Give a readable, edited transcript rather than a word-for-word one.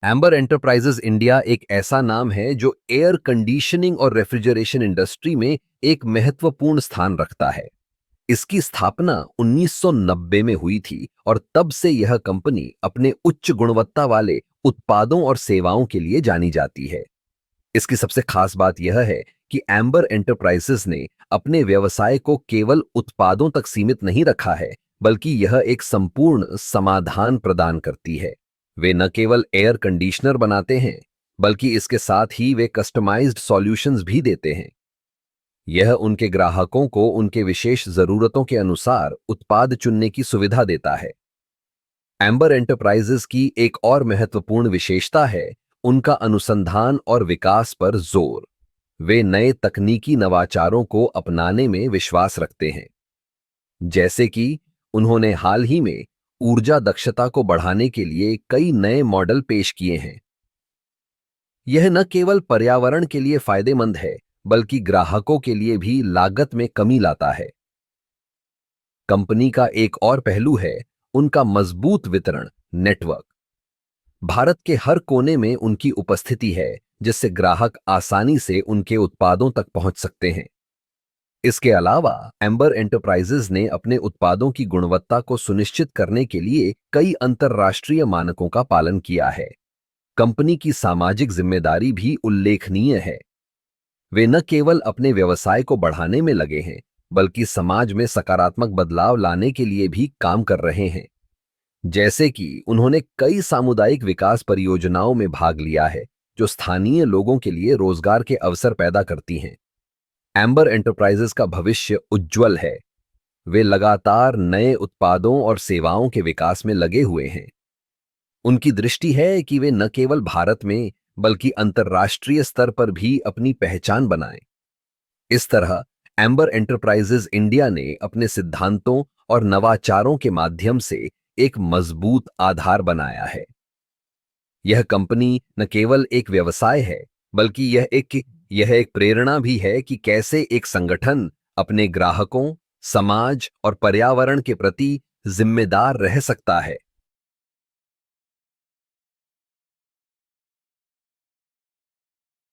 Amber enterprises India एक ऐसा नाम है जो एयर कंडीशनिंग और रेफ्रिजरेशन इंडस्ट्री में एक महत्वपूर्ण स्थान रखता है। इसकी स्थापना 1990 में हुई थी और तब से यह कंपनी अपने उच्च गुणवत्ता वाले उत्पादों और सेवाओं के लिए जानी जाती है। इसकी सबसे खास बात यह है कि एम्बर एंटरप्राइजेज ने अपने व्यवसाय को केवल उत्पादों तक सीमित नहीं रखा है, बल्कि यह एक संपूर्ण समाधान प्रदान करती है। वे न केवल एयर कंडीशनर बनाते हैं, बल्कि इसके साथ ही वे कस्टमाइज्ड सॉल्यूशंस भी देते हैं। यह उनके ग्राहकों को उनके विशेष जरूरतों के अनुसार उत्पाद चुनने की सुविधा देता है। एम्बर एंटरप्राइजेज की एक और महत्वपूर्ण विशेषता है उनका अनुसंधान और विकास पर जोर। वे नए तकनीकी नवाचारों को अपनाने में विश्वास रखते हैं। जैसे कि उन्होंने हाल ही में ऊर्जा दक्षता को बढ़ाने के लिए कई नए मॉडल पेश किए हैं। यह न केवल पर्यावरण के लिए फायदेमंद है, बल्कि ग्राहकों के लिए भी लागत में कमी लाता है। कंपनी का एक और पहलू है उनका मजबूत वितरण नेटवर्क। भारत के हर कोने में उनकी उपस्थिति है, जिससे ग्राहक आसानी से उनके उत्पादों तक पहुंच सकते हैं। इसके अलावा एम्बर एंटरप्राइजेज ने अपने उत्पादों की गुणवत्ता को सुनिश्चित करने के लिए कई अंतर्राष्ट्रीय मानकों का पालन किया है। कंपनी की सामाजिक जिम्मेदारी भी उल्लेखनीय है। वे न केवल अपने व्यवसाय को बढ़ाने में लगे हैं, बल्कि समाज में सकारात्मक बदलाव लाने के लिए भी काम कर रहे हैं। जैसे कि उन्होंने कई सामुदायिक विकास परियोजनाओं में भाग लिया है, जो स्थानीय लोगों के लिए रोजगार के अवसर पैदा करती हैं। एम्बर एंटरप्राइजेज का भविष्य उज्जवल है। वे लगातार नए उत्पादों और सेवाओं के विकास में लगे हुए हैं। उनकी दृष्टि है कि वे न केवल भारत में, बल्कि अंतर्राष्ट्रीय स्तर पर भी अपनी पहचान बनाएं। इस तरह एम्बर एंटरप्राइजेज इंडिया ने अपने सिद्धांतों और नवाचारों के माध्यम से एक मजबूत आधार बनाया है। यह कंपनी न केवल एक व्यवसाय है, बल्कि यह एक प्रेरणा भी है कि कैसे एक संगठन अपने ग्राहकों, समाज और पर्यावरण के प्रति जिम्मेदार रह सकता है।